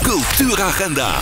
Cultuuragenda.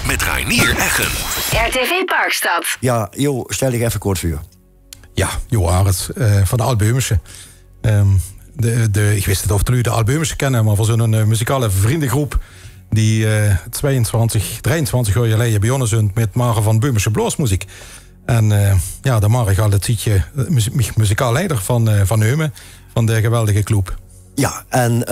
Met Reinier Eggen. RTV Parkstad. Ja, Jo, stel je even kort voor. Ja, Jo Arends, van de Albumische. Ik wist niet of jullie de Albumische kennen, maar voor zo'n muzikale vriendengroep die 23 jaar geleden begonnen zijn met maken van Bumische bloosmuziek. En daar mag ik al het zietje muzikaal leider van Neumen, van de geweldige club. Ja, en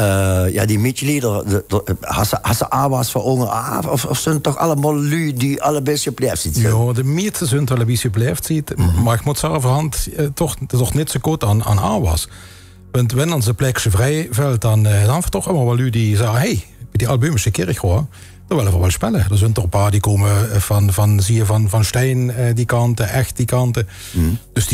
die mitglieder, had ze AWA's voor ogen of zijn toch allemaal lui die alle beetje blijft zitten? Ja, de meeste zijn wel een beetje blijft zitten, maar ik moet zeggen, voorhand toch niet zo goed aan AWA's. Want wanneer ze plekje vrij valt, dan we toch allemaal wel lui die zeggen, hey, die Albumische kerk hoor, daar willen we wel spelen. Er zijn toch een paar die komen van Steen die kanten, echt die kanten. Dus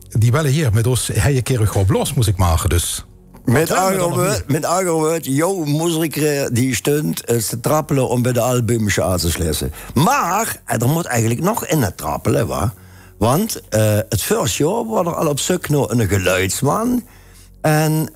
die willen hier met ons hele kerk gewoon bloos muziek maken, dus. Met andere woord, Jo muziek die stond te trappelen om bij de Albumische aan te sluiten. Maar er moet eigenlijk nog in het trappelen, wa? Want het vorige jaar was er al op zoek naar een geluidsman. En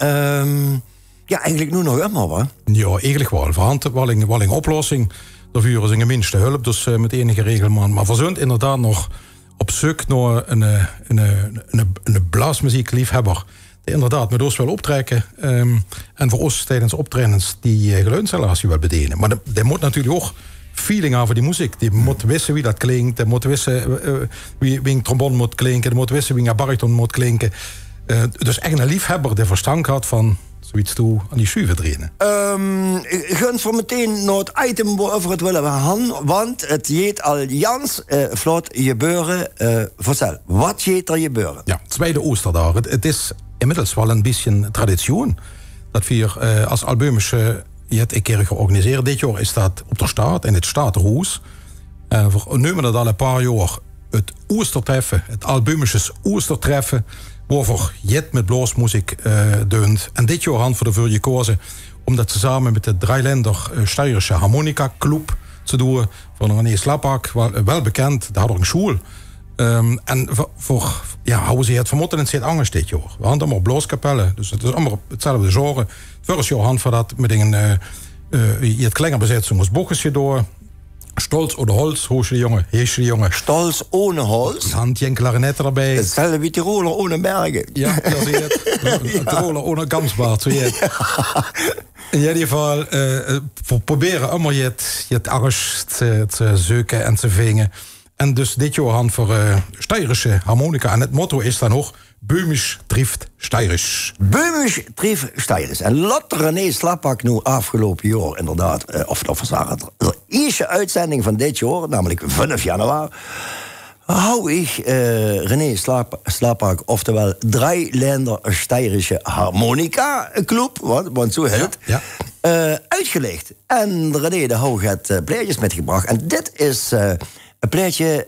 eigenlijk nu nog helemaal, wa? Ja, eigenlijk wel. Voorhand wel een oplossing. Daarvoor is een geminste hulp, dus met enige regelman. Maar we zijn inderdaad nog op zoek naar een blaasmuziekliefhebber. Die inderdaad met ons wil optrekken. En voor ons tijdens optredens die geluidsinstallatie wil bedienen. Maar die moet natuurlijk ook feeling hebben voor die muziek. Die moet wissen wie dat klinkt. Die moet wissen wie een trombone moet klinken. Die moet wissen wie een bariton moet klinken. Dus echt een liefhebber die verstand had van zoiets toe aan die schuiven trainen. Ik ga voor meteen naar het item waarover het willen gaan. Want het jeet al Jans vlot gebeuren. Vertel, wat jeet er gebeuren? Ja, tweede Oosterdag. Het is inmiddels wel een beetje traditie dat we als Albumische een keer georganiseerd. Dit jaar is dat op de staat in het Statenhuis. We nemen dat al een paar jaar het Oestertreffen, het Albumische Oestertreffen, waarvoor jet met bloosmuziek deunt. En dit jaar hand voor de gekozen omdat ze samen met de Dreiländer Steirische Harmonica Club te doen van René Slappak, wel bekend, daar hadden een school. En houden ze het vermoeden in het Angers dit jaar. We hadden allemaal blooskapellen, dus het is allemaal hetzelfde genre. Vorig jaar hand voor dat met een het klingerbezetting als boekjesje door. Stolz oder Holz, hees de jongen. Stolz ohne Holz? Handje en klarinetten erbij. Hetzelfde wie Tiroler ohne Bergen. Ja, dat is het. Tiroler ohne Gamsbaard, zo je. In ieder geval, we proberen allemaal het Angers te zoeken en te vingen. En dus dit jaar hand voor Steirische harmonica. En het motto is dan ook Böhmisch trifft Steirisch. Böhmisch trifft Steirisch. En laat René Slappak nu afgelopen jaar inderdaad, of was het de eerste uitzending van dit jaar, namelijk 5 januari, hou ik René Slappak, oftewel Dreiländer Steirische Harmonica Club, want zo heet het, uitgelegd. En René de Hoog heeft plaatjes metgebracht. En dit is een plaatje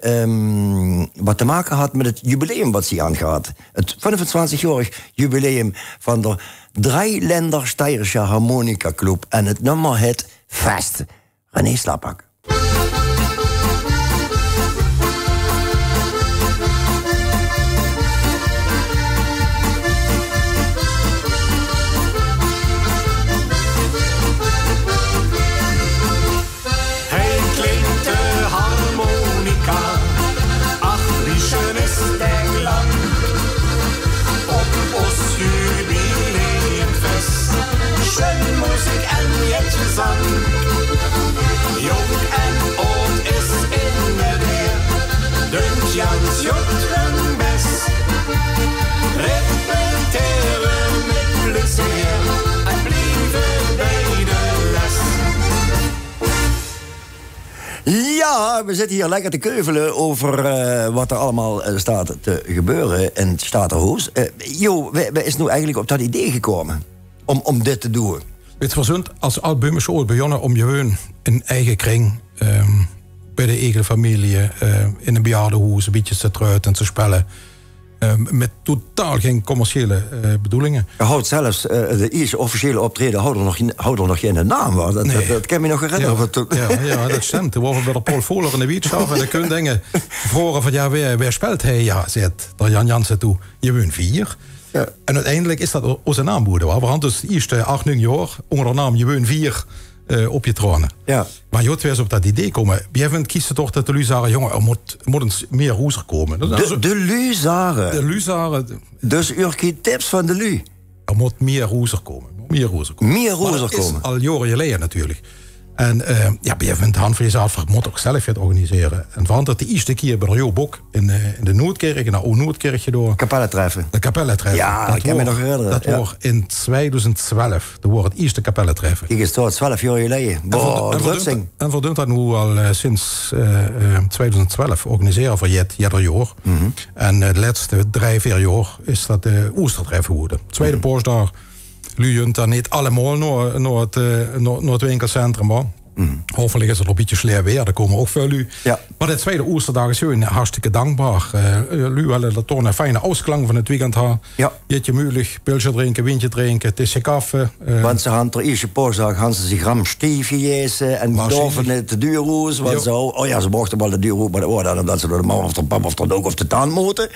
wat te maken had met het jubileum wat ze aangaat. Het 25-jarig jubileum van de Dreiländer Steirische Harmonica Club. En het nummer heet Fest. René Slappak. Jong en oud is in de weer, dunkt Jans jotten best. Repeteren met plezier en blijven bij de les. Ja, we zitten hier lekker te keuvelen over wat er allemaal staat te gebeuren in het Statenhuis. Jo, wij is nu eigenlijk op dat idee gekomen om dit te doen? Het was als Albumische ooit begonnen om gewoon een eigen kring bij de eigen familie in een bejaardenhuis een beetje te truiten en te spelen. Met totaal geen commerciële bedoelingen. Je houdt zelfs de eerste officiële optreden houdt er nog geen naam. Dat kan me nog herinneren. Ja, dat stemt. Toen waren we bij de Paul Voller in de Wietschaf. En dan kun je denken, vroegen van waar speelt hij? Ja, zegt Jan Jansen toe, je wint 4. Ja. En uiteindelijk is dat onze naamboede. We hadden dus de eerste 8, 9 jaar onder de naam je wint 4 op je tronen. Ja. Maar je weer eens op dat idee komen. Jij vindt kiezen toch dat de lui zeggen, jongen, er moet eens meer roezer komen. De Luzaren. De Luzaren, Dus Urkie tips van de Lu. er moet meer roezer komen. Meer roezer komen. Al jaren geleden natuurlijk. En je vindt hand van jezelf, je moet ook zelf het organiseren. En want dat de eerste keer bij de Bok in de Noordkerk, in de Noordkerkje door. Kapellentreffen. De kapellentreffen. Ja, ik kan me nog herinneren. Dat was in 2012. Dat was het eerste kapellentreffen. Kijk eens, 12 jaar geleden. En verdient dat nu al sinds 2012 organiseren voor ieder jaar. En de laatste 3-4 jaar is dat de Oestertreffen geworden. Tweede paarsdag. Lujunt dan niet allemaal naar het winkelcentrum. Maar hopelijk is het een beetje slecht weer. Daar komen ook veel lu. Ja. Maar de tweede Oesterdag is gewoon hartstikke dankbaar. Lu willen dat toch een fijne ausklang van het weekend hebben. Ja. Jeetje mulig, pilsje drinken, windje drinken, tisje koffie. Want ze hadden er eerste paarsdag gaan ze zich ram stiefje en doven het de duurroes. Want ze mochten wel de duurroes, maar dan omdat ze door de man of de pap of de ook of de taan moeten.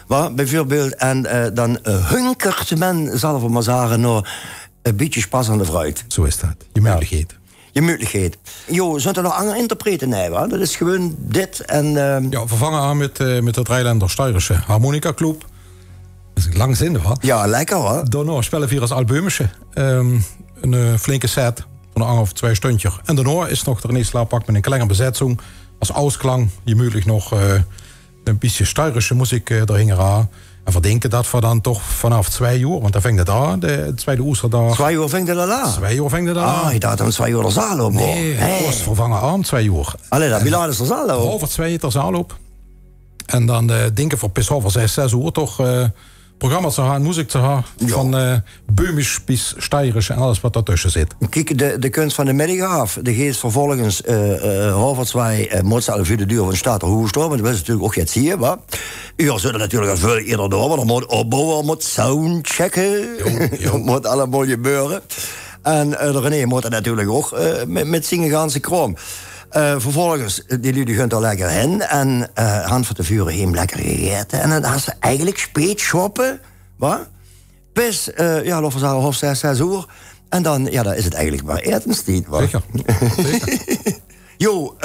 Maar bijvoorbeeld, en dan hunkert men, zal ik maar zeggen, naar een beetje spas aan de fruit. Zo is dat, je mogelijkheid. Je mogelijkheid. Jo, zijn er nog andere interpreten? Nee, hoor. Dat is gewoon dit en... Ja, vervangen aan met het Rijlander Steirische Harmonica Club. Dat is lang zin, hoor. Ja, lekker, hoor. Daarna spelen we als albumetje. Een flinke set van een of 2 stundjes. En daarna is nog er een slaappak met een kleine bezetting. Als ausklang, je mogelijk nog... een beetje Steirische muziek erin gaan. En verdenken dat we dan toch vanaf 2 uur, want dan ving het aan, de tweede Oesterdag. 2 uur ving dat aan? 2 uur ving dat aan. Ah, ik dacht dan 2 uur de zaal op. Nee, het was vervangen aan 2 uur. Allee, dat bilaar is de zaal op. Over 2 uur de zaal op. En dan denken voor pis over 6 uur toch programma's te gaan, muziek te gaan. Ja. Van Böhmisch bis Steirisch en alles wat daartussen zit. Kijk, de kunst van de middag af. De geest vervolgens half 2 Mozart voor de deur van de stad Hoest. Want dat is natuurlijk ook het hier. Maar u zullen natuurlijk al veel eerder door. Want er moet opbouwen, moet soundchecken. Dat moet allemaal gebeuren. En René moet er natuurlijk ook met zingen gaan ze krom. Vervolgens, die lui gunt er lekker heen. En hand van de vuren heen lekker gegeten. En dan had ze eigenlijk speet shoppen. Wat? Bis, laten we zeggen, half 6 uur. En dan, dan is het eigenlijk maar etenstijd. Zeker. Jo,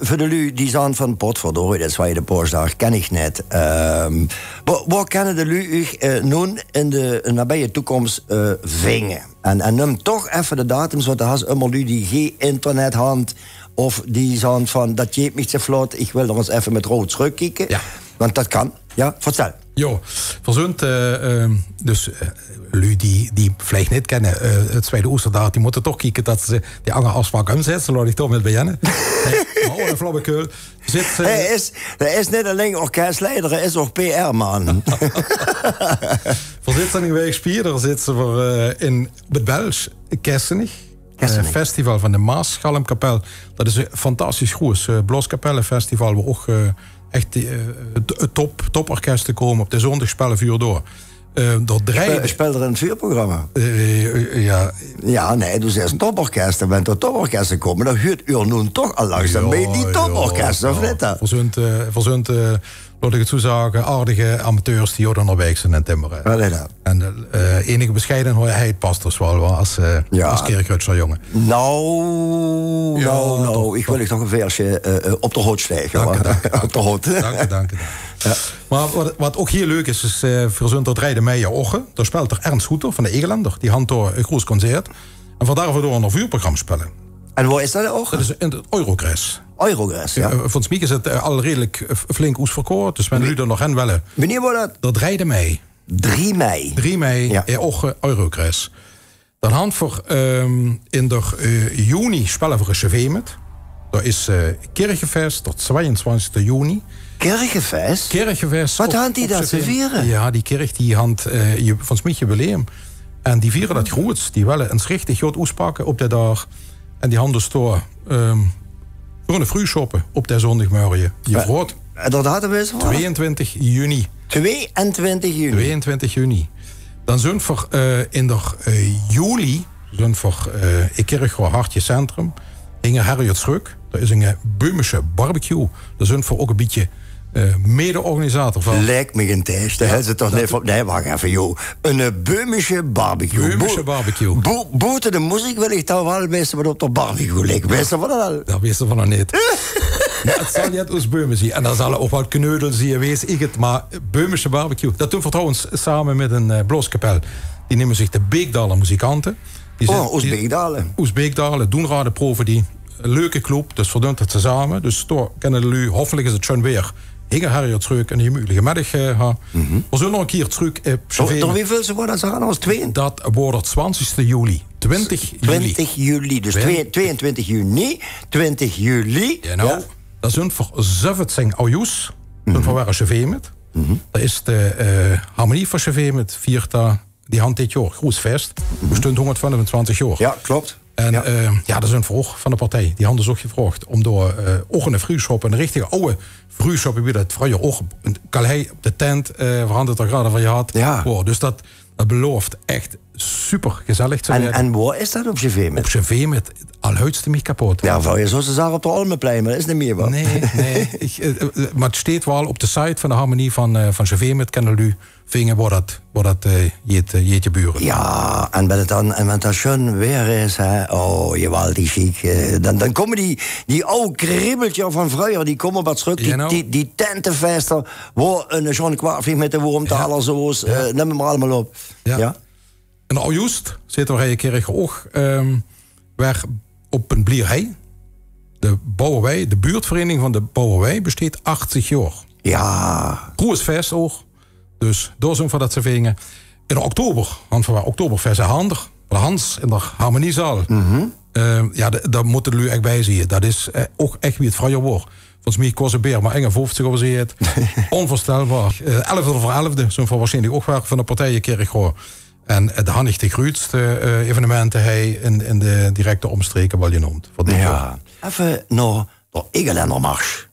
voor de lui die zijn van Potverdorie, dat is waar je de paarsdag, ken ik net. Waar kennen de lui nu in de nabije toekomst vingen? En neem toch even de datums, want er has allemaal lui die geen internet hand of die zijn van, dat jeet me zo vlot, ik wil nog eens even met rood terugkijken. Ja. Want dat kan. Ja, vertel. Jo, verzund, dus lui die vielleicht niet kennen, het tweede Oesterdag, die moeten toch kijken dat ze die andere afspraak omzetten. Laat ik toch met beginnen. Maar een flauwekul. Hij is niet alleen orkestleider, hij is ook PR-man. Voor dit zijn wij spierder zitten we in het Belgisch Kessenich. Festival van de Maasgalmkapel. Dat is een fantastisch goed Bloskapellenfestival waar ook echt toporkesten komen. Op de zondag spelen 4 uur door. Speelt er in het vuurprogramma? Ja. Ja, nee, dus is een toporkest. En bent er toporkesten komen, dan huurt u nu toch al langzaam bij die toporkesten, of niet? Verzund, laat ik het zo zeggen, aardige amateurs die ook onderweg zijn en timmeren. En enige bescheidenheid past dus wel als kerkrutscher jongen. Nou, ik wil toch een versje op de hout stijgen. Op de hout. Dank je. Ja. Maar wat ook heel leuk is verzund dat rijden Meijer Ochen. Daar speelt er Ernst Hoeter van de Egelander. Die hand door een groot concert. En vandaar we door een vuurprogramma spelen. En waar is dat ook? Dat is in het Eurogres. Eurogres, ja. Volgens mij is het al redelijk flink oesverkoord. Dus we nu er nog hen willen. Wanneer wordt dat? Dat rijden mei. 3 mei. 3 mei, ja. Ochen, Eurogres. Dan hand voor in de juni spelen we een chevemet. Dat is Kirchefest tot 22 juni. Kirchefest? Wat hangt die dat te vieren? Ja, die kerk die hand van Smit jubileum. En die vieren dat goed. Die willen een richtig groot oespakken op de dag. En die handen store voor een vroeg shoppen op de zondagmorgen. Je vroeg. Dat hadden we eens 22 juni. 22 juni. Dan zijn we in de juli, ik kerk gewoon Hartje Centrum, hingen Harriet Schruk. Dat is een Böhmische barbecue. Dat zijn we ook een beetje mede-organisator van... Lijkt me geen test. Daar ze toch niet van... Nee, wacht even, joh. Een Böhmische barbecue. Böhmische barbecue. Buiten de muziek wil ik dan wel weten wat op de barbecue ligt. Wist je van dat al? Dat wist je van nog niet. Ja, het zal je uit Böhmen zien. En dan zal er ook wat kneudel zien, wees ik het. Maar Böhmische barbecue, dat doen we trouwens samen met een blooskapel. Die nemen zich de Beekdaler muzikanten. Oostbeekdalen. Oostbeekdalen, doen radenproeven die. Leuke club, dus verdunt het samen. Dus door kennen jullie, hopelijk is het schon weer. Hingen Harriet terug en die moeilijke middag. We zullen nog een keer terug op Door wie veel ze worden ze gaan als 2? Dat wordt 20 juli. 20 juli. Dus 22 juni, 20 juli. Genau. Ja. Dat zijn voor 17 augustus. Dat waren chauffeur met. Dat is de harmonie van chauffeur met 4 die hand dit jaar. Groes feest. We stond 125 jaar. Ja, klopt. En dat is een vroeg van de partij. Die hadden ze ook gevraagd om door ook een vroegschap, een richtige oude vroegschap, wie dat vroeger ook een kalei op de tent veranderd er graden van je had. Ja. Wow, dus dat belooft echt super gezellig te zijn. En waar is dat op CV met? Op CV met al huidste mij kapot. Ja, van je zoals ze zeggen op de Almenplein, maar dat is niet meer wat. Nee. Maar het staat wel op de site van de harmonie van CV met kennen u vingen waar dat jeetje buren. Ja, en wenn het dan schön weer is, hè, oh, geweldig chic. Dan komen die oude kribbeltje van vroeger, die komen wat terug. Die tentenfesten, waar een John Kwaafvlieg met de wormtalersoos, neem hem maar allemaal op. Ja. En augustus zitten we een keer ook weer op een blierhei. De Bouwerwei, de buurtvereniging van de Bouwerwei besteedt 80 jaar. Ja. Groesfest ook. Dus door zo'n van dat ze vingen. In oktober, want we oktoberfest handig. Hans in de harmoniezaal. Daar moeten jullie echt bij zien. Dat is ook echt wie het vrije woord. Volgens mij kost een beer, maar 51 over het. Onvoorstelbaar. 11 over 11e, zo'n van waarschijnlijk ook wel van de partijen keer gewoon. En de handig de grootste evenementen hij in de directe omstreken wat je noemt. Ja. Even naar de Egelendermars.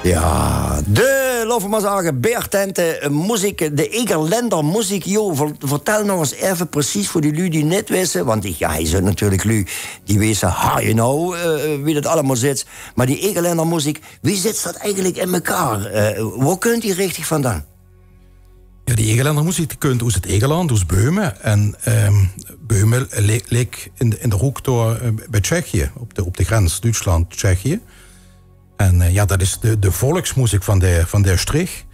Ja, laten we maar zeggen, beertenten, muziek, de Egerländer muziek. Jo, vertel nog eens even precies voor die lui die net wisten. Want hij zijn natuurlijk lui die weten, wie dat allemaal zit. Maar die Egerländer muziek, wie zit dat eigenlijk in elkaar? Waar kunt die richtig vandaan? Ja, die Egerländer muziek die kunt uit het Egerland, uit Böhmen. En Böhmen leek in de hoek door bij Tsjechië, op de grens Duitsland-Tsjechië. En dat is de volksmuziek van de streek.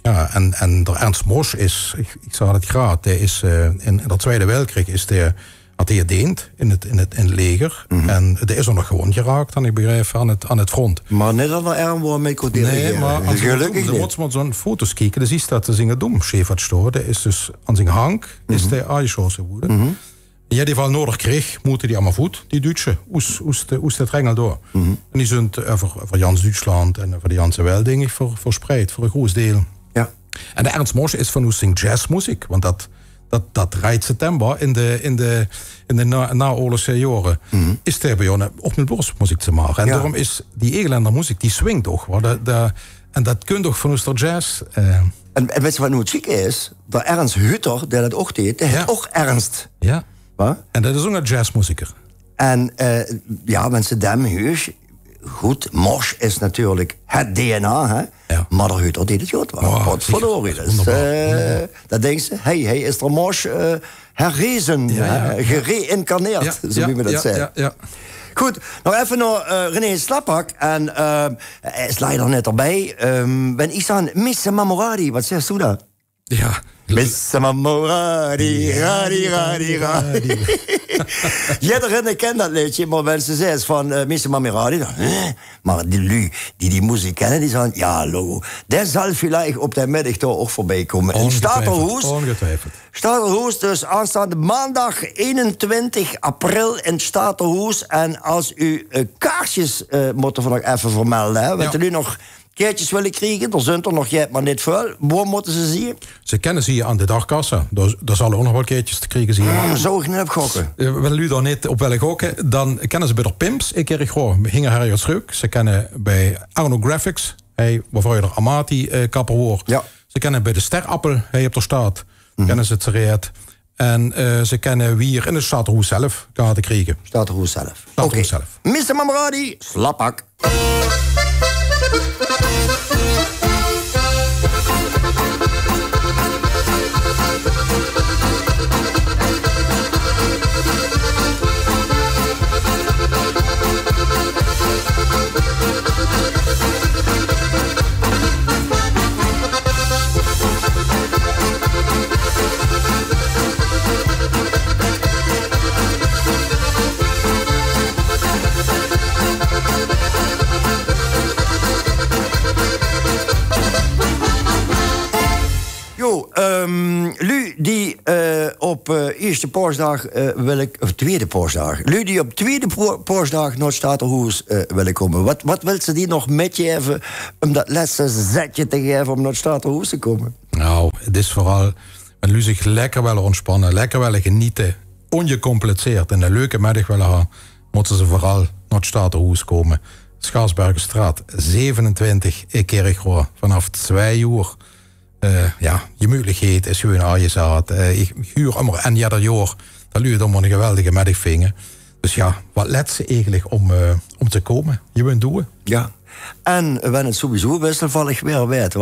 En de Ernst Mosch is, ik zei het graag, is in de Tweede Wereldoorlog had hij gediend in het leger. En er is er nog gewoon geraakt, en ik begrijp, aan het front. Maar net als er ergens mee kon dirigeren. Nee, maar als je moet maar zo'n foto's kijken, dan zie je dat ze zingen dom schefert stoor. Dat is dus aan zijn hang, is de Eichhoorse woede. Ja, die van nodig kreeg, moeten die allemaal voet, die Duitse, oest het rengel door. En die zijn voor Jans Duitsland en voor de Janse Welding verspreid, voor een groot deel. Ja. En de Ernst Mosch is van oesting jazzmuziek, want dat rijdt september in de naoorlogse jaren. Is er bij jou ook met borstmuziek te maken. En daarom is die Egerländer muziek, die swingt toch. En dat kunt toch van ons jazz. En weet je wat nu het chic is? Dat Ernst Hutter, die dat ook deed, die heeft ook Ernst. Ja. En dat is ook een jazzmuziker. En mensen dem huis. Goed, Mosch is natuurlijk het DNA, hè? Ja. Maar de Hutter deed het goed. Wat verdorie. Dat denkt ze, hij is er Mosch herrezen, gereïncarneerd, zo wie we dat zeggen. Ja. Goed, nog even naar René Slappak. En hij is leider net erbij. Ben ik aan Missa Mamoradi, wat zegt u dat? Ja. Missa Mamoradi, radi. Iedereen kent dat liedje, maar mensen zeggen van Missa Mamoradi. Maar die muziek kennen, die zeggen, ja, logo. Der zal vielleicht op de middag toch ook voorbij komen. In Stadterhoes, dus aanstaande maandag 21 april in Stadterhoes. En als u kaartjes moeten we nog even vermelden, hè, want er nu nog kaartjes willen krijgen, er zijn er nog jij maar niet veel. Waar moeten ze zien? Ze kennen ze hier aan de dagkassa. Daar zullen ook nog wel keertjes te krijgen zien. Zou ik niet op gokken? Willen jullie daar niet op willen gokken, dan kennen ze bij de Pimps. Ik keer gewoon hingen Harriet Schuk. Ze kennen bij Arno Graphics, waarvoor je er Amati kapper hoort. Ja. Ze kennen bij de Sterappel, hij op de staat. Kennen ze het gereed. En ze kennen wie hier in de Statenhoes zelf kaarten krijgen. Statenhoes zelf. Statenhoes zelf. Mr. Mamradi, slappak. Lu die op eerste paasdag of tweede paasdag. Lu die op tweede paasdag naar het Statenhoes willen komen. Wat wil ze die nog met je even om dat laatste zetje te geven om naar het Statenhoes te komen? Nou, het is vooral en Lu zich lekker willen ontspannen, lekker willen genieten, ongecompliceerd en een leuke middag willen hebben, moeten ze vooral naar het Statenhoes komen. Schaarsbergenstraat 27 in Kerkrooi vanaf 2 uur. Je mogelijkheid is gewoon aan je zaad. Ik huur allemaal en ja dat jaar, dat luurt allemaal een geweldige middag vingen. Dus ja, wat let ze eigenlijk om te komen? Je wilt doen. Ja. En wanneer het sowieso wisselvallig weer werd,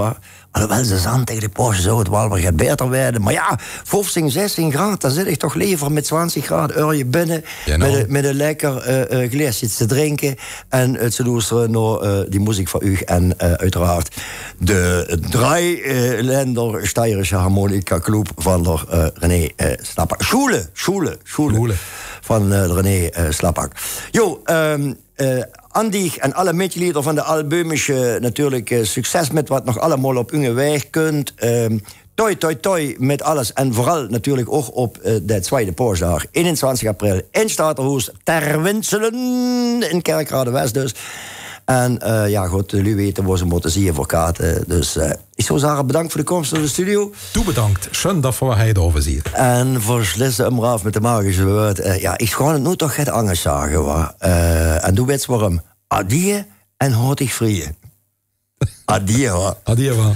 alhoewel ze zand tegen de Porsche zo het wel gaat beter werden. Maar ja, 15, 16 graden, dan zit ik toch liever met 20 graden uur je binnen. Met een lekker glaasje te drinken. En het te luisteren naar die muziek van u. En uiteraard de Dreiländer Steirische Harmonica Club van de René Slappak. Schule. Van René Slappak. Jo, Andy en alle mitglieder van de Albumische natuurlijk succes met wat nog allemaal op uw weg kunt. Toi met alles. En vooral natuurlijk ook op de tweede paasdag, 21 april, in Statenhoes, ter Winselen, in Kerkrade West dus. En goed, jullie weten waar ze moeten zien voor kaarten. Dus ik zou zeggen, bedankt voor de komst naar de studio. Toe bedankt. Schön dat hij het overziet. En voor slissen hem af met de magische woord. Ik ga het nu toch het anders zeggen. En doe weet waarom. Adieu en houd ik vrije. Adieu hoor. Adieu hoor.